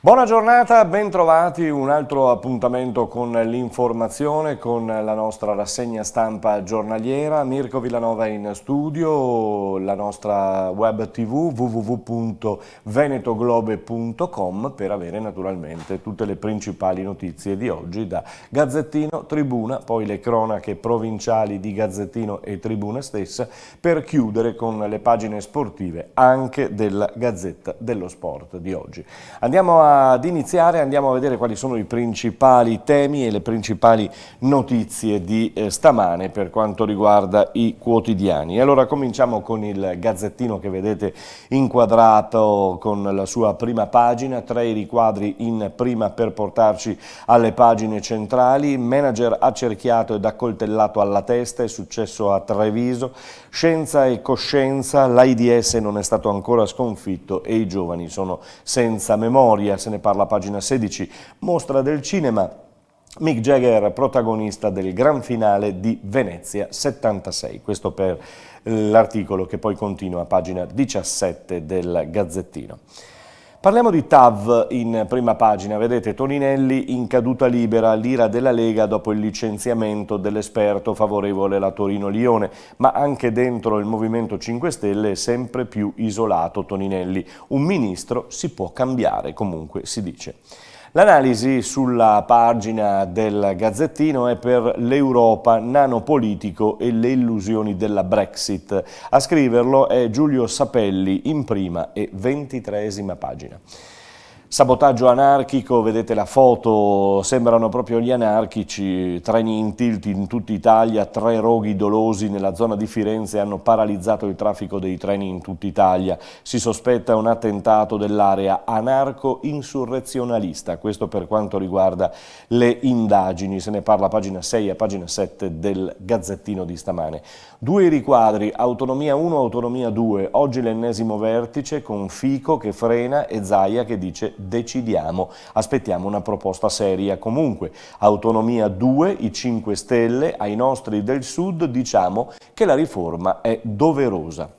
Buona giornata, ben trovati, un altro appuntamento con l'informazione, con la nostra rassegna stampa giornaliera. Mirko Villanova in studio, la nostra web tv www.venetoglobe.com per avere naturalmente tutte le principali notizie di oggi da Gazzettino, Tribuna, poi le cronache provinciali di Gazzettino e Tribuna stessa, per chiudere con le pagine sportive anche della Gazzetta dello Sport di oggi. Andiamo ad iniziare, andiamo a vedere quali sono i principali temi e le principali notizie di stamane per quanto riguarda i quotidiani. Allora cominciamo con il Gazzettino che vedete inquadrato con la sua prima pagina, 3 riquadri in prima per portarci alle pagine centrali. Manager accerchiato ed accoltellato alla testa, è successo a Treviso. Scienza e coscienza, l'AIDS non è stato ancora sconfitto e i giovani sono senza memoria, se ne parla a pagina 16, mostra del cinema, Mick Jagger protagonista del gran finale di Venezia 76, questo per l'articolo che poi continua a pagina 17 del Gazzettino. Parliamo di TAV in prima pagina, vedete Toninelli in caduta libera, l'ira della Lega dopo il licenziamento dell'esperto favorevole alla Torino-Lione, ma anche dentro il Movimento 5 Stelle è sempre più isolato Toninelli. Un ministro si può cambiare, comunque si dice. L'analisi sulla pagina del Gazzettino è per l'Europa, nanopolitico e le illusioni della Brexit. A scriverlo è Giulio Sapelli in prima e 23esima pagina. Sabotaggio anarchico, vedete la foto, sembrano proprio gli anarchici, treni in tilt in tutta Italia, 3 roghi dolosi nella zona di Firenze hanno paralizzato il traffico dei treni in tutta Italia. Si sospetta un attentato dell'area anarco-insurrezionalista, questo per quanto riguarda le indagini, se ne parla a pagina 6 e a pagina 7 del Gazzettino di stamane. 2 riquadri, autonomia 1, autonomia 2, oggi l'ennesimo vertice con Fico che frena e Zaia che dice decidiamo, aspettiamo una proposta seria. Comunque, autonomia 2, i 5 Stelle, ai nostri del Sud diciamo che la riforma è doverosa.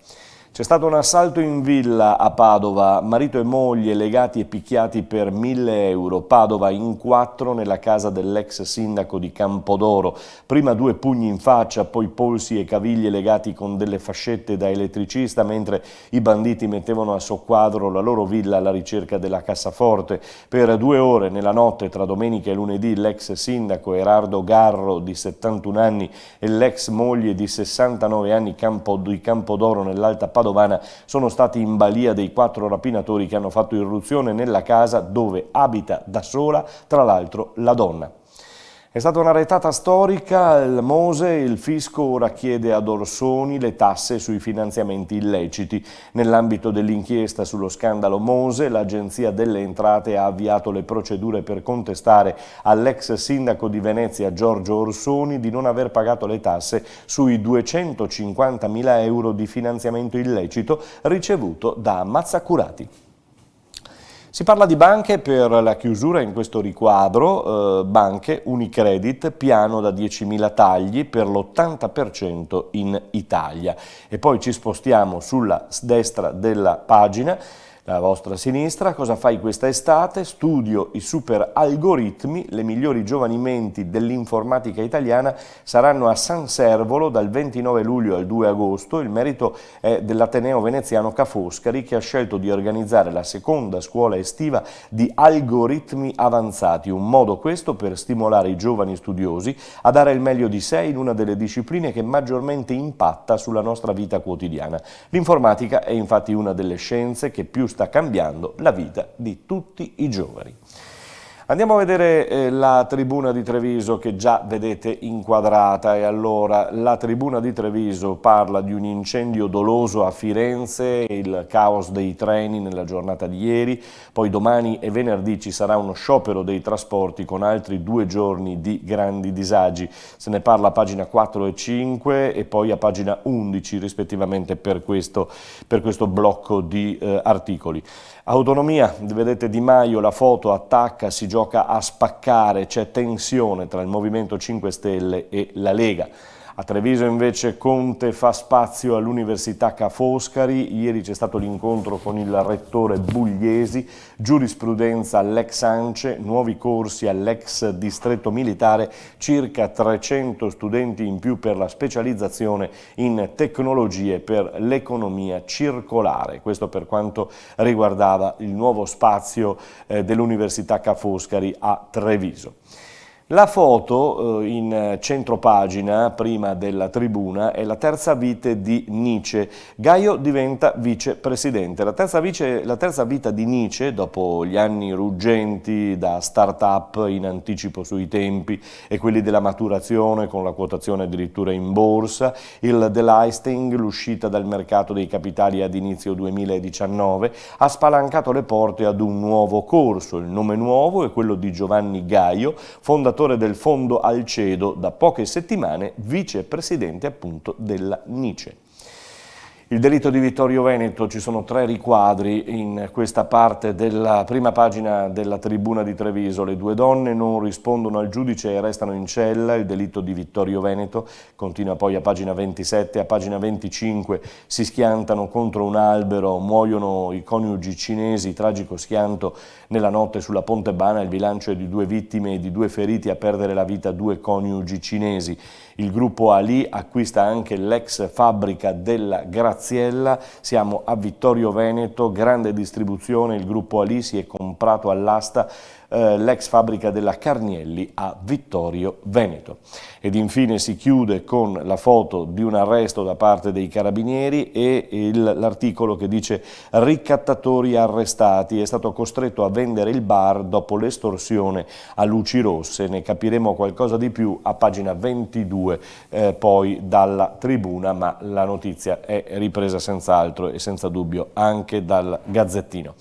C'è stato un assalto in villa a Padova, marito e moglie legati e picchiati per 1.000 euro, Padova in 4 nella casa dell'ex sindaco di Campodoro, prima 2 pugni in faccia, poi polsi e caviglie legati con delle fascette da elettricista mentre i banditi mettevano a soqquadro la loro villa alla ricerca della cassaforte. Per 2 ore nella notte tra domenica e lunedì l'ex sindaco Erardo Garro di 71 anni e l'ex moglie di 69 anni di Campodoro nell'Alta Padovana sono stati in balia dei 4 rapinatori che hanno fatto irruzione nella casa dove abita da sola, tra l'altro, la donna. È stata una retata storica, il Mose, il fisco ora chiede ad Orsoni le tasse sui finanziamenti illeciti. Nell'ambito dell'inchiesta sullo scandalo Mose, l'Agenzia delle Entrate ha avviato le procedure per contestare all'ex sindaco di Venezia Giorgio Orsoni di non aver pagato le tasse sui 250.000 euro di finanziamento illecito ricevuto da Mazzacurati. Si parla di banche per la chiusura in questo riquadro, banche, Unicredit, piano da 10.000 tagli per l'80% in Italia. E poi ci spostiamo sulla destra della pagina, la vostra sinistra, cosa fai questa estate? Studio i super algoritmi, le migliori giovani menti dell'informatica italiana saranno a San Servolo dal 29 luglio al 2 agosto, il merito è dell'Ateneo veneziano Ca' Foscari che ha scelto di organizzare la seconda scuola estiva di algoritmi avanzati, un modo questo per stimolare i giovani studiosi a dare il meglio di sé in una delle discipline che maggiormente impatta sulla nostra vita quotidiana. L'informatica è infatti una delle scienze che più sta cambiando la vita di tutti i giovani. Andiamo a vedere la Tribuna di Treviso che già vedete inquadrata e allora la Tribuna di Treviso parla di un incendio doloso a Firenze, il caos dei treni nella giornata di ieri, poi domani e venerdì ci sarà uno sciopero dei trasporti con altri 2 giorni di grandi disagi, se ne parla a pagina 4 e 5 e poi a pagina 11 rispettivamente per questo blocco di articoli. Autonomia, vedete Di Maio, la foto attacca, si gioca a spaccare, c'è tensione tra il Movimento 5 Stelle e la Lega. A Treviso invece Conte fa spazio all'Università Ca' Foscari, ieri c'è stato l'incontro con il rettore Bugliesi, giurisprudenza all'ex ANCE, nuovi corsi all'ex distretto militare, circa 300 studenti in più per la specializzazione in tecnologie per l'economia circolare. Questo per quanto riguardava il nuovo spazio dell'Università Ca' Foscari a Treviso. La foto in centropagina, prima della tribuna, è la terza vite di Nietzsche. Gaio diventa vicepresidente. La terza vita di Nietzsche, dopo gli anni ruggenti da start-up in anticipo sui tempi e quelli della maturazione con la quotazione addirittura in borsa, il delisting, l'uscita dal mercato dei capitali ad inizio 2019, ha spalancato le porte ad un nuovo corso. Il nome nuovo è quello di Giovanni Gaio, fondatore del fondo Alcedo, da poche settimane vicepresidente appunto della Nietzsche. Il delitto di Vittorio Veneto, ci sono 3 riquadri in questa parte della prima pagina della Tribuna di Treviso. Le 2 donne non rispondono al giudice e restano in cella. Il delitto di Vittorio Veneto continua poi a pagina 27, a pagina 25 si schiantano contro un albero, muoiono i coniugi cinesi, tragico schianto nella notte sulla Ponte Bana, il bilancio è di 2 vittime e di 2 feriti, a perdere la vita 2 coniugi cinesi. Il gruppo Ali acquista anche l'ex fabbrica della Graziella, siamo a Vittorio Veneto, grande distribuzione, il gruppo Ali si è comprato all'asta l'ex fabbrica della Carnielli a Vittorio Veneto. Ed infine si chiude con la foto di un arresto da parte dei carabinieri e l'articolo che dice ricattatori arrestati, è stato costretto a vendere il bar dopo l'estorsione a luci rosse, ne capiremo qualcosa di più a pagina 22 poi dalla Tribuna, ma la notizia è ripresa senz'altro e senza dubbio anche dal Gazzettino.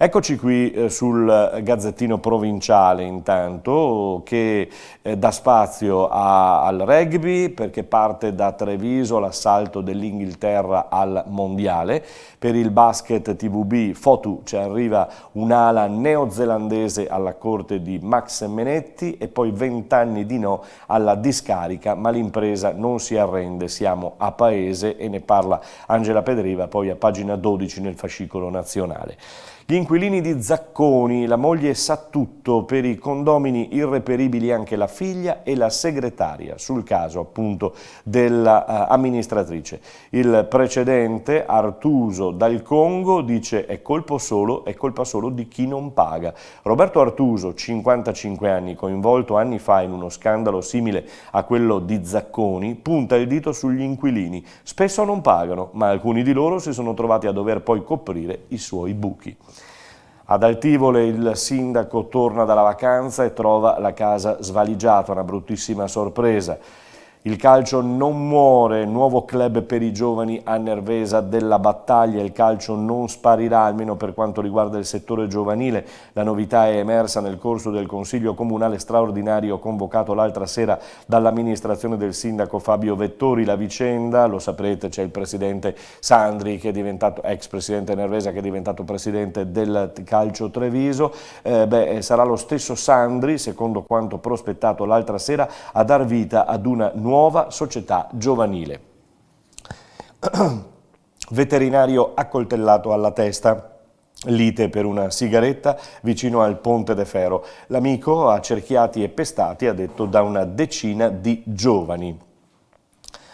Eccoci qui sul Gazzettino Provinciale intanto, che dà spazio al rugby perché parte da Treviso l'assalto dell'Inghilterra al Mondiale. Per il basket TVB Fotu ci arriva un'ala neozelandese alla corte di Max Menetti e poi 20 anni di no alla discarica, ma l'impresa non si arrende, siamo a paese, e ne parla Angela Pedriva poi a pagina 12 nel fascicolo nazionale. Gli inquilini di Zacconi, la moglie sa tutto, per i condomini irreperibili anche la figlia e la segretaria, sul caso appunto dell'amministratrice. Il precedente, Artuso dal Congo, dice è colpa solo di chi non paga. Roberto Artuso, 55 anni, coinvolto anni fa in uno scandalo simile a quello di Zacconi, punta il dito sugli inquilini. Spesso non pagano, ma alcuni di loro si sono trovati a dover poi coprire i suoi buchi. Ad Altivole il sindaco torna dalla vacanza e trova la casa svaligiata, una bruttissima sorpresa. Il calcio non muore, nuovo club per i giovani a Nervesa della Battaglia, il calcio non sparirà, almeno per quanto riguarda il settore giovanile. La novità è emersa nel corso del Consiglio Comunale straordinario convocato l'altra sera dall'amministrazione del sindaco Fabio Vettori. La vicenda, lo saprete, c'è il presidente Sandri, che è diventato ex presidente Nervesa, che è diventato presidente del calcio Treviso. Sarà lo stesso Sandri, secondo quanto prospettato l'altra sera, a dar vita ad una nuova società giovanile. Veterinario accoltellato alla testa. Lite per una sigaretta vicino al Ponte de Fero. L'amico, accerchiati e pestati, ha detto da una decina di giovani.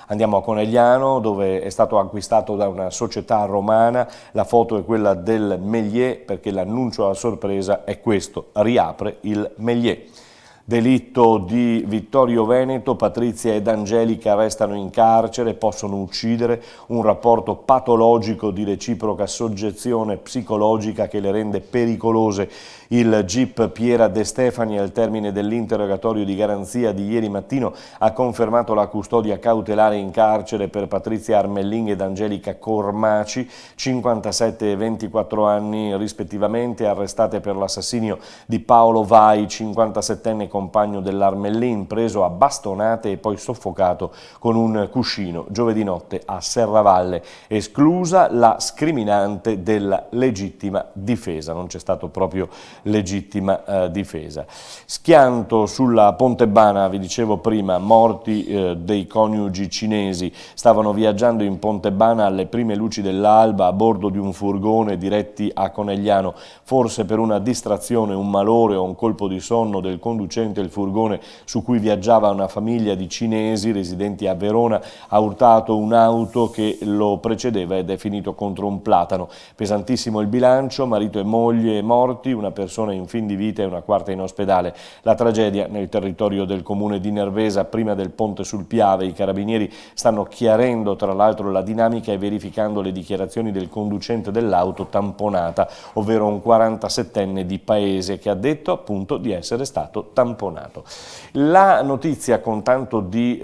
Andiamo a Conegliano, dove è stato acquistato da una società romana. La foto è quella del Méliès, perché l'annuncio a sorpresa è questo: riapre il Méliès. Delitto di Vittorio Veneto, Patrizia ed Angelica restano in carcere, possono uccidere, un rapporto patologico di reciproca soggezione psicologica che le rende pericolose. Il GIP Piera De Stefani, al termine dell'interrogatorio di garanzia di ieri mattino, ha confermato la custodia cautelare in carcere per Patrizia Armelling ed Angelica Cormaci, 57 e 24 anni rispettivamente, arrestate per l'assassinio di Paolo Vai, 57enne compagno dell'Armellin, preso a bastonate e poi soffocato con un cuscino giovedì notte a Serravalle, esclusa la scriminante della legittima difesa. Non c'è stato proprio legittima difesa. Schianto sulla Pontebana, vi dicevo prima, morti dei coniugi cinesi, stavano viaggiando in Pontebana alle prime luci dell'alba a bordo di un furgone diretti a Conegliano, forse per una distrazione, un malore o un colpo di sonno del conducente. Il furgone su cui viaggiava una famiglia di cinesi residenti a Verona ha urtato un'auto che lo precedeva ed è finito contro un platano. Pesantissimo il bilancio, marito e moglie morti, una persona in fin di vita e una quarta in ospedale. La tragedia nel territorio del comune di Nervesa, prima del ponte sul Piave. I carabinieri stanno chiarendo tra l'altro la dinamica e verificando le dichiarazioni del conducente dell'auto tamponata, ovvero un 47enne di paese che ha detto appunto di essere stato tamponato. La notizia con tanto di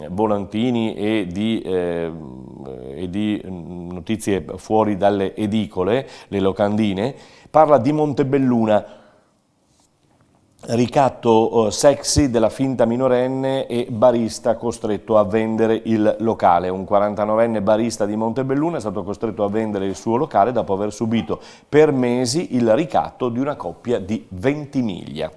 volantini e di notizie fuori dalle edicole, le locandine, parla di Montebelluna. Ricatto sexy della finta minorenne e barista costretto a vendere il locale. Un 49enne barista di Montebelluna è stato costretto a vendere il suo locale dopo aver subito per mesi il ricatto di una coppia di Ventimiglia.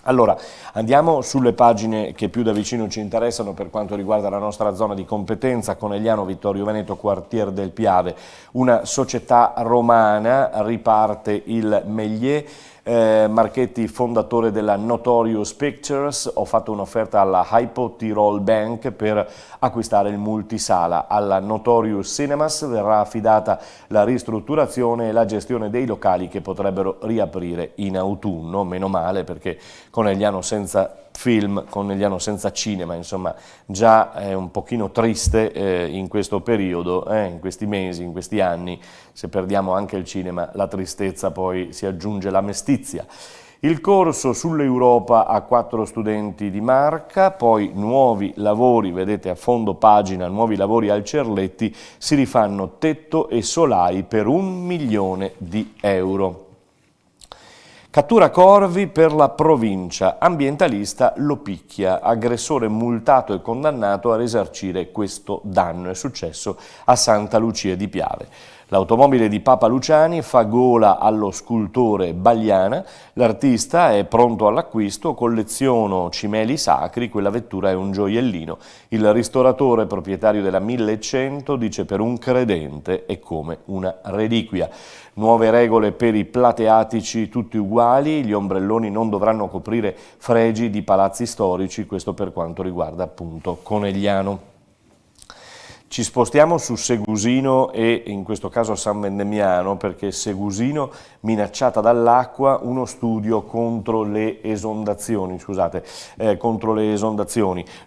Allora, andiamo sulle pagine che più da vicino ci interessano per quanto riguarda la nostra zona di competenza. Conegliano, Vittorio Veneto, quartier del Piave. Una società romana riparte il Méliès. Marchetti, fondatore della Notorious Pictures, ho fatto un'offerta alla Hypo Tirol Bank per acquistare il multisala. Alla Notorious Cinemas verrà affidata la ristrutturazione e la gestione dei locali che potrebbero riaprire in autunno, meno male, perché Conegliano senza film, Conegliano senza cinema, insomma, già è un pochino triste in questo periodo, in questi mesi, in questi anni. Se perdiamo anche il cinema, la tristezza poi si aggiunge la mestizia. Il corso sull'Europa a 4 studenti di Marca, poi nuovi lavori, vedete a fondo pagina, nuovi lavori al Cerletti, si rifanno tetto e solai per 1 milione di euro. Cattura corvi per la provincia, ambientalista lo picchia, aggressore multato e condannato a risarcire questo danno. È successo a Santa Lucia di Piave. L'automobile di Papa Luciani fa gola allo scultore Bagliana, l'artista è pronto all'acquisto, colleziono cimeli sacri, quella vettura è un gioiellino. Il ristoratore proprietario della 1100 dice per un credente è come una reliquia. Nuove regole per i plateatici tutti uguali, gli ombrelloni non dovranno coprire fregi di palazzi storici, questo per quanto riguarda appunto Conegliano. Ci spostiamo su Segusino e in questo caso San Vendemiano, perché Segusino minacciata dall'acqua, uno studio contro le esondazioni,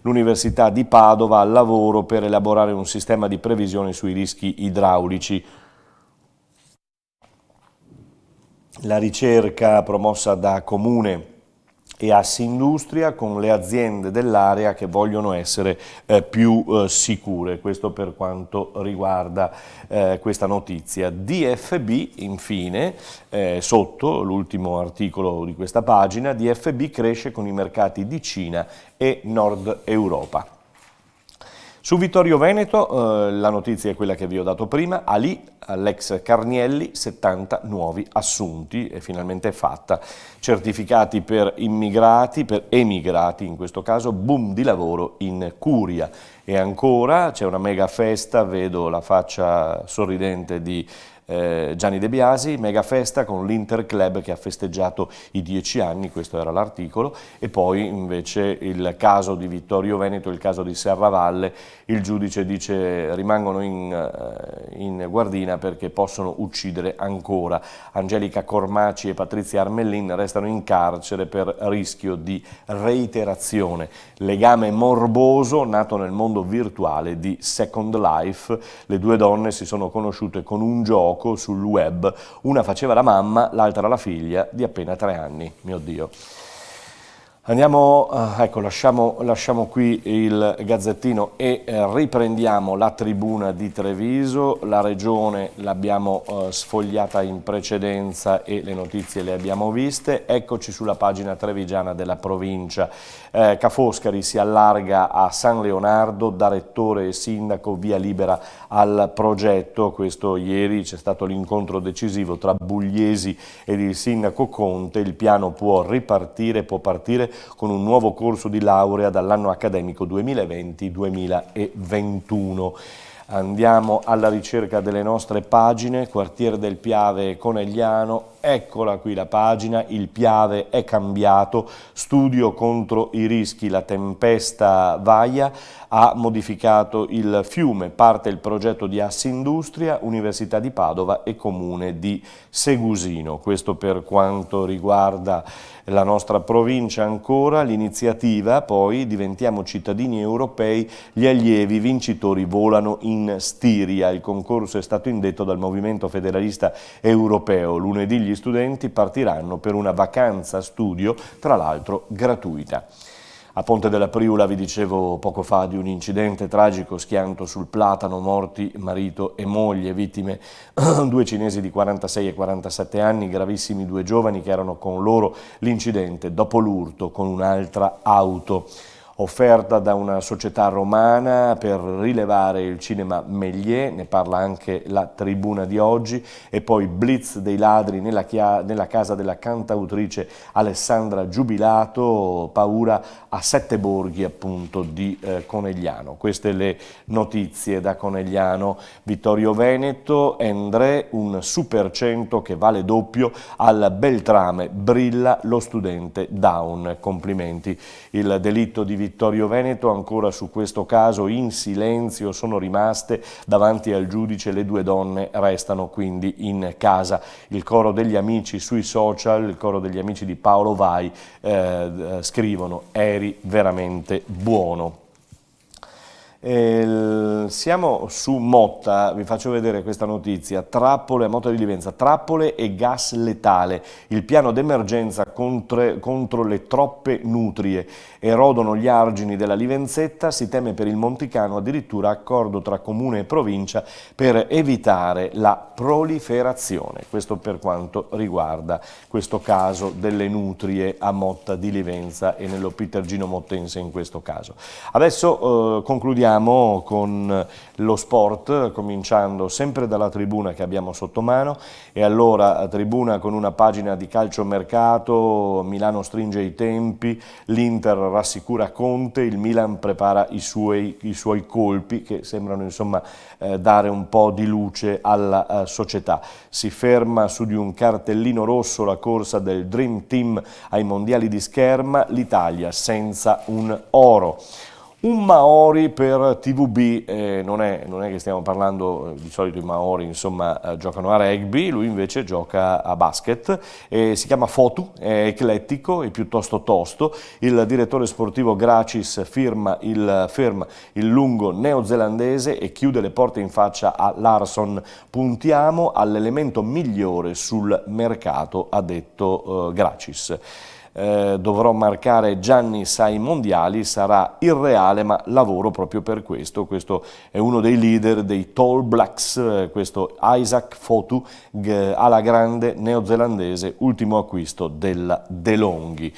L'Università di Padova al lavoro per elaborare un sistema di previsione sui rischi idraulici. La ricerca promossa da Comune e Assindustria con le aziende dell'area che vogliono essere più sicure. Questo per quanto riguarda questa notizia. DFB, infine, sotto l'ultimo articolo di questa pagina, DFB cresce con i mercati di Cina e Nord Europa. Su Vittorio Veneto la notizia è quella che vi ho dato prima, Ali, all'ex Carnielli, 70 nuovi assunti, è finalmente fatta, certificati per immigrati, per emigrati in questo caso, boom di lavoro in Curia. E ancora c'è una mega festa, vedo la faccia sorridente di Gianni De Biasi, mega festa con l'Interclub che ha festeggiato i 10 anni, questo era l'articolo, e poi invece il caso di Vittorio Veneto, il caso di Serravalle, il giudice dice rimangono in guardina perché possono uccidere ancora. Angelica Cormaci e Patrizia Armellin restano in carcere per rischio di reiterazione. Legame morboso nato nel mondo virtuale di Second Life, le due donne si sono conosciute con un gioco sul web, una faceva la mamma, l'altra la figlia di appena 3 anni, mio Dio. Andiamo, ecco, lasciamo qui il Gazzettino e riprendiamo la tribuna di Treviso. La regione l'abbiamo sfogliata in precedenza e le notizie le abbiamo viste. Eccoci sulla pagina trevigiana della provincia. Ca' Foscari si allarga a San Leonardo, da rettore e sindaco via libera al progetto. Questo ieri c'è stato l'incontro decisivo tra Bugliesi ed il sindaco Conte. Il piano può partire con un nuovo corso di laurea dall'anno accademico 2020-2021. Andiamo alla ricerca delle nostre pagine. Quartiere del Piave Conegliano, eccola qui la pagina. Il Piave è cambiato, studio contro i rischi, la tempesta Vaia ha modificato il fiume, parte il progetto di Assindustria, Università di Padova e Comune di Segusino. Questo per quanto riguarda la nostra provincia. Ancora l'iniziativa, poi diventiamo cittadini europei, gli allievi vincitori volano in Stiria. Il concorso è stato indetto dal Movimento Federalista Europeo. Lunedì gli studenti partiranno per una vacanza studio, tra l'altro gratuita. A Ponte della Priula vi dicevo poco fa di un incidente tragico, schianto sul platano, morti marito e moglie, vittime due cinesi di 46 e 47 anni, gravissimi due giovani che erano con loro. L'incidente dopo l'urto con un'altra auto. Offerta da una società romana per rilevare il cinema Méliès, ne parla anche la tribuna di oggi, e poi blitz dei ladri nella casa della cantautrice Alessandra Giubilato, paura a 7 borghi appunto di Conegliano. Queste le notizie da Conegliano. Vittorio Veneto, Endre, un super 100 che vale doppio, al Beltrame brilla lo studente Down. Complimenti. Il delitto di Vittorio Veneto, ancora su questo caso in silenzio sono rimaste davanti al giudice le due donne, restano quindi in casa. Il coro degli amici sui social, il coro degli amici di Paolo Vai scrivono: eri veramente buono. Siamo su Motta, vi faccio vedere questa notizia. Trappole a Motta di Livenza, trappole e gas letale, il piano d'emergenza contro le troppe nutrie, erodono gli argini della Livenzetta, si teme per il Monticano, addirittura accordo tra comune e provincia per evitare la proliferazione. Questo per quanto riguarda questo caso delle nutrie a Motta di Livenza e nello Pitergino mottense in questo caso. Adesso concludiamo con lo sport, cominciando sempre dalla tribuna che abbiamo sotto mano. E allora tribuna con una pagina di calciomercato: Milano stringe i tempi, l'Inter rassicura Conte, il Milan prepara i suoi colpi che sembrano insomma dare un po' di luce alla società. Si ferma su di un cartellino rosso la corsa del Dream Team ai mondiali di scherma, l'Italia senza un oro. Un Maori per TVB, non è che stiamo parlando, di solito i Maori insomma giocano a rugby, lui invece gioca a basket, si chiama Fotu, è eclettico e piuttosto tosto. Il direttore sportivo Gracis ferma il lungo neozelandese e chiude le porte in faccia a Larsson. Puntiamo all'elemento migliore sul mercato, ha detto Gracis. Dovrò marcare Giannis ai mondiali, sarà irreale ma lavoro proprio per questo. Questo è uno dei leader dei Tall Blacks, questo Isaac Fotu, alla grande neozelandese, ultimo acquisto della DeLonghi.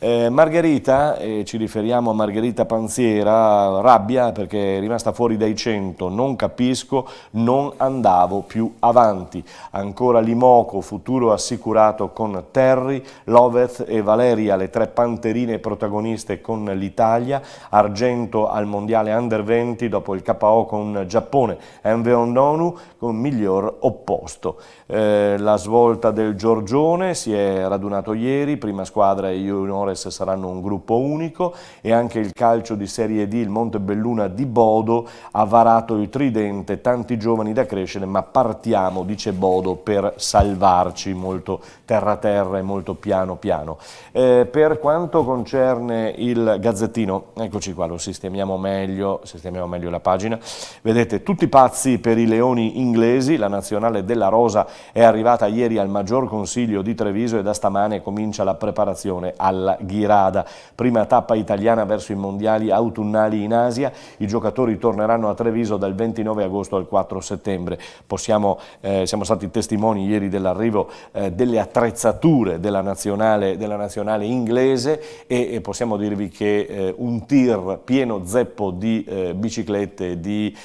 Margherita, ci riferiamo a Margherita Panziera, rabbia perché è rimasta fuori dai 100, non capisco, non andavo più avanti. Ancora Limoco, futuro assicurato con Terry, Loveth e Valeria, le tre panterine protagoniste con l'Italia, argento al mondiale Under 20 dopo il KO con Giappone, Enve Ondonu con miglior opposto. La svolta del Giorgione, si è radunato ieri, prima squadra e juniores saranno un gruppo unico, e anche il calcio di Serie D, il Montebelluna di Bodo ha varato il tridente, tanti giovani da crescere, ma partiamo, dice Bodo, per salvarci, molto terra terra e molto piano piano. Per quanto concerne il Gazzettino, eccoci qua, lo sistemiamo meglio la pagina. Vedete, tutti pazzi per i leoni inglesi, la nazionale della rosa è arrivata ieri al Maggior Consiglio di Treviso e da stamane comincia la preparazione alla Ghirada. Prima tappa italiana verso i mondiali autunnali in Asia, i giocatori torneranno a Treviso dal 29 agosto al 4 settembre. Siamo stati testimoni ieri dell'arrivo delle attrezzature della nazionale inglese e possiamo dirvi che un tir pieno zeppo di biciclette, di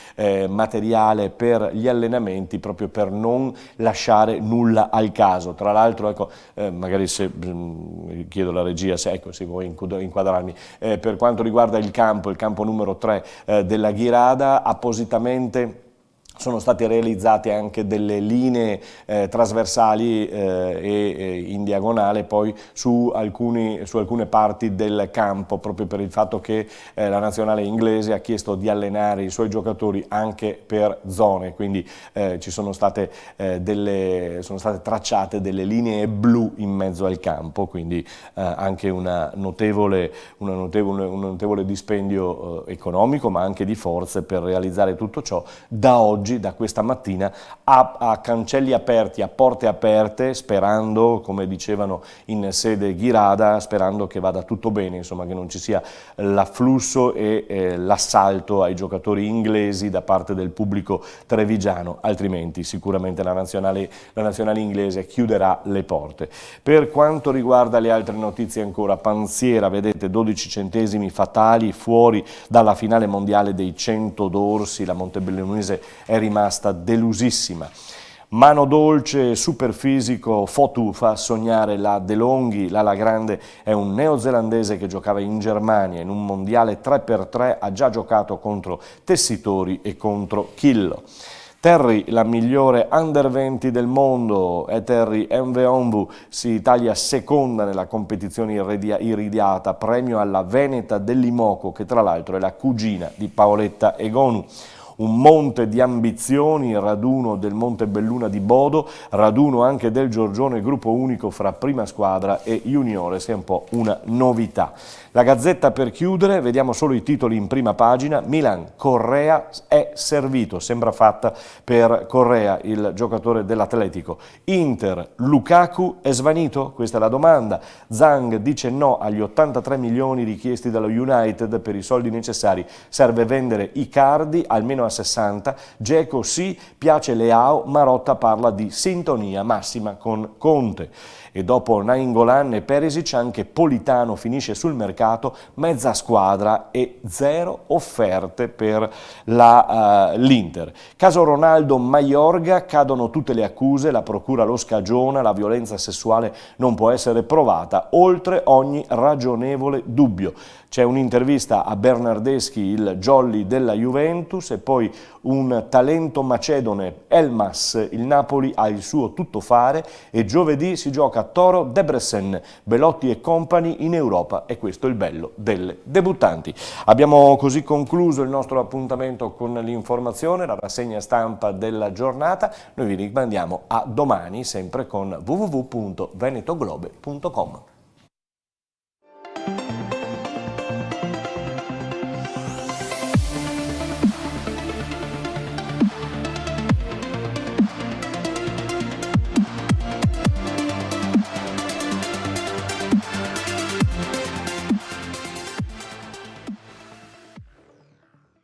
materiale per gli allenamenti, proprio per non lasciare nulla al caso. Tra l'altro, ecco, magari se chiedo alla regia se vuoi inquadrarmi, per quanto riguarda il campo numero 3 della Ghirada, appositamente sono state realizzate anche delle linee trasversali e in diagonale poi su alcune parti del campo, proprio per il fatto che la nazionale inglese ha chiesto di allenare i suoi giocatori anche per zone, quindi ci sono state tracciate delle linee blu in mezzo al campo, quindi anche un notevole dispendio economico, ma anche di forze per realizzare tutto ciò da oggi, da questa mattina, a cancelli aperti, a porte aperte, sperando, come dicevano in sede Ghirada, sperando che vada tutto bene, insomma, che non ci sia l'afflusso e l'assalto ai giocatori inglesi da parte del pubblico trevigiano, altrimenti sicuramente la nazionale inglese chiuderà le porte. Per quanto riguarda le altre notizie ancora, Panziera, vedete, 12 centesimi fatali fuori dalla finale mondiale dei 100 d'orsi, la montebellunese è rimasta delusissima. Mano dolce, superfisico, Fotu fa sognare la De Longhi. l'ala grande è un neozelandese che giocava in Germania in un mondiale 3x3, ha già giocato contro Tessitori e contro Chillo. Terry, la migliore under 20 del mondo, è Terry Mveomvu, si taglia seconda nella competizione iridiata, premio alla Veneta dell'Imoco, che tra l'altro è la cugina di Paoletta Egonu. Un monte di ambizioni, raduno del Montebelluna di Bodo, raduno anche del Giorgione, gruppo unico fra prima squadra e juniores, è un po' una novità. La Gazzetta per chiudere, vediamo solo i titoli in prima pagina. Milan, Correa è servito, sembra fatta per Correa, il giocatore dell'Atletico. Inter, Lukaku è svanito? Questa è la domanda. Zhang dice no agli 83 milioni richiesti dallo United per i soldi necessari, serve vendere Icardi almeno a 60, Dzeko sì, piace Leao, Marotta parla di sintonia massima con Conte. E dopo Nainggolan e Perisic anche Politano finisce sul mercato, mezza squadra e 0 offerte per l'Inter. Caso Ronaldo, Mayorga, cadono tutte le accuse, la procura lo scagiona, la violenza sessuale non può essere provata, oltre ogni ragionevole dubbio. C'è un'intervista a Bernardeschi, il jolly della Juventus, e poi un talento macedone, Elmas, il Napoli ha il suo tuttofare e giovedì si gioca Toro Debrecen, Belotti e compagni in Europa, e questo è il bello delle debuttanti. Abbiamo così concluso il nostro appuntamento con l'informazione, la rassegna stampa della giornata. Noi vi rimandiamo a domani, sempre con www.venetoglobe.com.